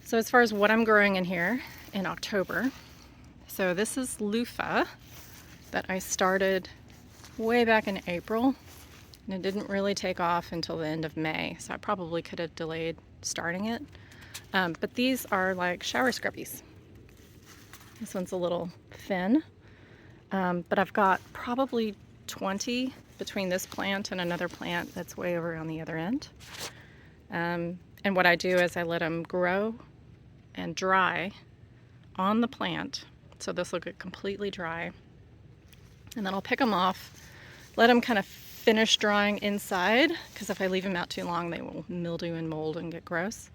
So as far as what I'm growing in here in October, so this is luffa that I started way back in April, and it didn't really take off until the end of May, so I probably could have delayed starting it. But these are like shower scrubbies. This one's a little thin, but I've got probably 20 between this plant and another plant that's way over on the other end. And what I do is I let them grow and dry on the plant, so this will get completely dry, and then I'll pick them off, let them kind of finish drying inside, because if I leave them out too long they will mildew and mold and get gross.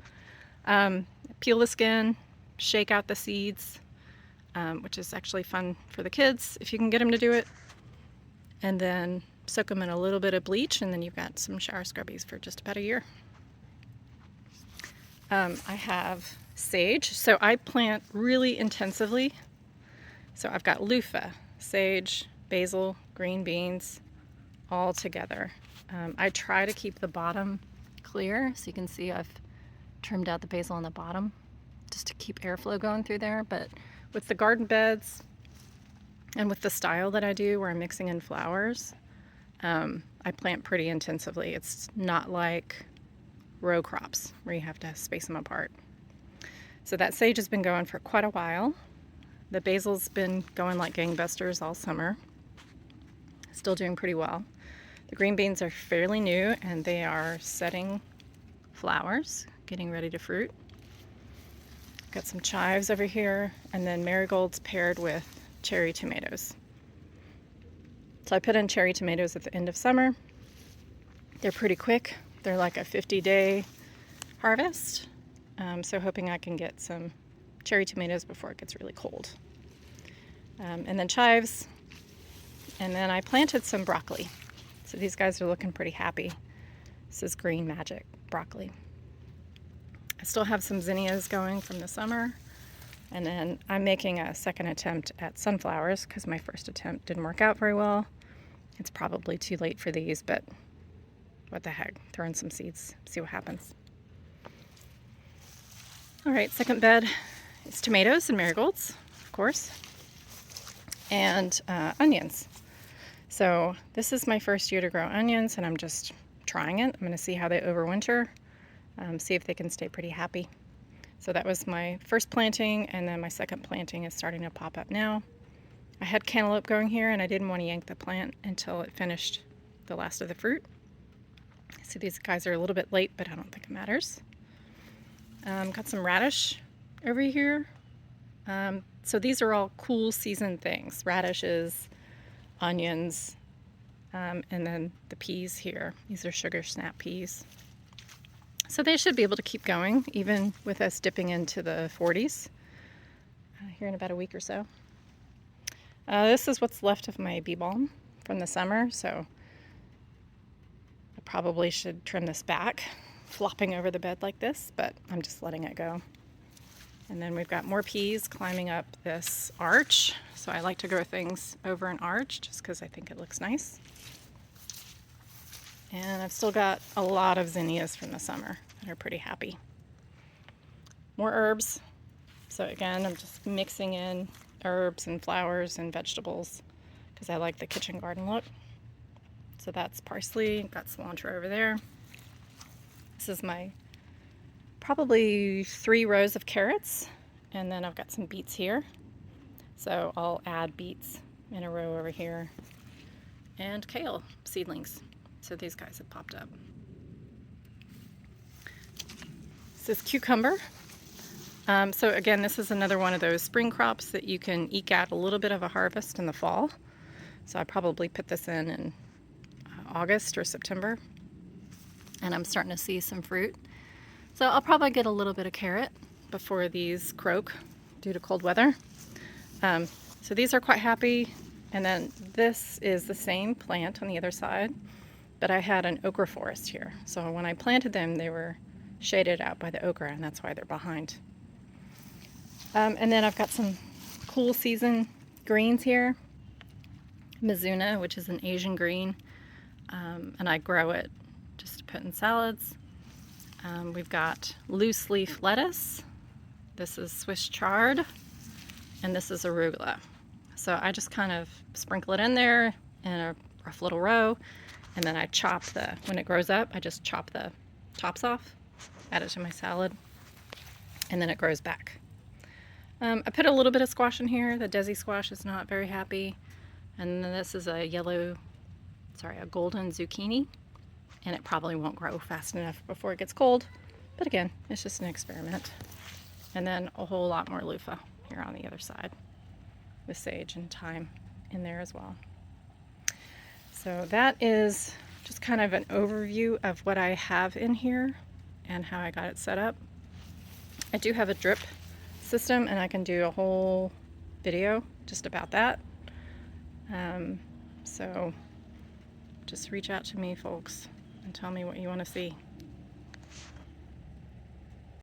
Peel the skin, shake out the seeds, which is actually fun for the kids if you can get them to do it, and then soak them in a little bit of bleach, and then you've got some shower scrubbies for just about a year. I have sage, so I plant really intensively. So I've got luffa, sage, basil, green beans, all together. I try to keep the bottom clear, so you can see I've trimmed out the basil on the bottom just to keep airflow going through there. But with the garden beds and with the style that I do where I'm mixing in flowers, I plant pretty intensively. It's not like row crops where you have to space them apart. So that sage has been going for quite a while. The basil's been going like gangbusters all summer. Still doing pretty well. The green beans are fairly new and they are setting flowers, getting ready to fruit. Got some chives over here, and then marigolds paired with cherry tomatoes. So I put in cherry tomatoes at the end of summer. They're pretty quick. They're like a 50-day harvest. So hoping I can get some cherry tomatoes before it gets really cold. And then chives. And then I planted some broccoli. So these guys are looking pretty happy. This is green magic broccoli. I still have some zinnias going from the summer. And then I'm making a second attempt at sunflowers because my first attempt didn't work out very well. It's probably too late for these, but what the heck, throw in some seeds, see what happens. All right, second bed is tomatoes and marigolds, of course, and onions. So this is my first year to grow onions, and I'm just trying it. I'm going to see how they overwinter, see if they can stay pretty happy. So that was my first planting, and then my second planting is starting to pop up now. I had cantaloupe going here, and I didn't want to yank the plant until it finished the last of the fruit. So these guys are a little bit late, but I don't think it matters. Got some radish over here. So these are all cool season things. Radishes, onions, and then the peas here. These are sugarsnap peas. So they should be able to keep going, even with us dipping into the 40s here in about a week or so. This is what's left of my bee balm from the summer, so I probably should trim this back, flopping over the bed like this, but I'm just letting it go. And then we've got more peas climbing up this arch. So I like to grow things over an arch just because I think it looks nice. And I've still got a lot of zinnias from the summer that are pretty happy. More herbs. So again, I'm just mixing in herbs and flowers and vegetables because I like the kitchen garden look. So that's parsley, got cilantro over there. This is my probably 3 rows of carrots, and then I've got some beets here. So I'll add beets in a row over here, and kale seedlings. So these guys have popped up. This is cucumber. So again, this is another one of those spring crops that you can eke out a little bit of a harvest in the fall. So I probably put this in August or September, and I'm starting to see some fruit. So I'll probably get a little bit of carrot before these croak due to cold weather. So these are quite happy. And then this is the same plant on the other side, but I had an okra forest here. So when I planted them, they were shaded out by the okra, and that's why they're behind. And then I've got some cool season greens here. Mizuna, which is an Asian green, and I grow it just to put in salads. We've got loose leaf lettuce, This is Swiss chard, and this is arugula. So I just kind of sprinkle it in there in a rough little row, and then I chop when it grows up, I just chop the tops off, add it to my salad, and then it grows back. I put a little bit of squash in here. The desi squash is not very happy. And then this is a golden zucchini, and it probably won't grow fast enough before it gets cold. But again, it's just an experiment. And then a whole lot more luffa here on the other side with sage and thyme in there as well. So that is just kind of an overview of what I have in here and how I got it set up. I do have a drip system, and I can do a whole video just about that. So just reach out to me, folks, and tell me what you want to see.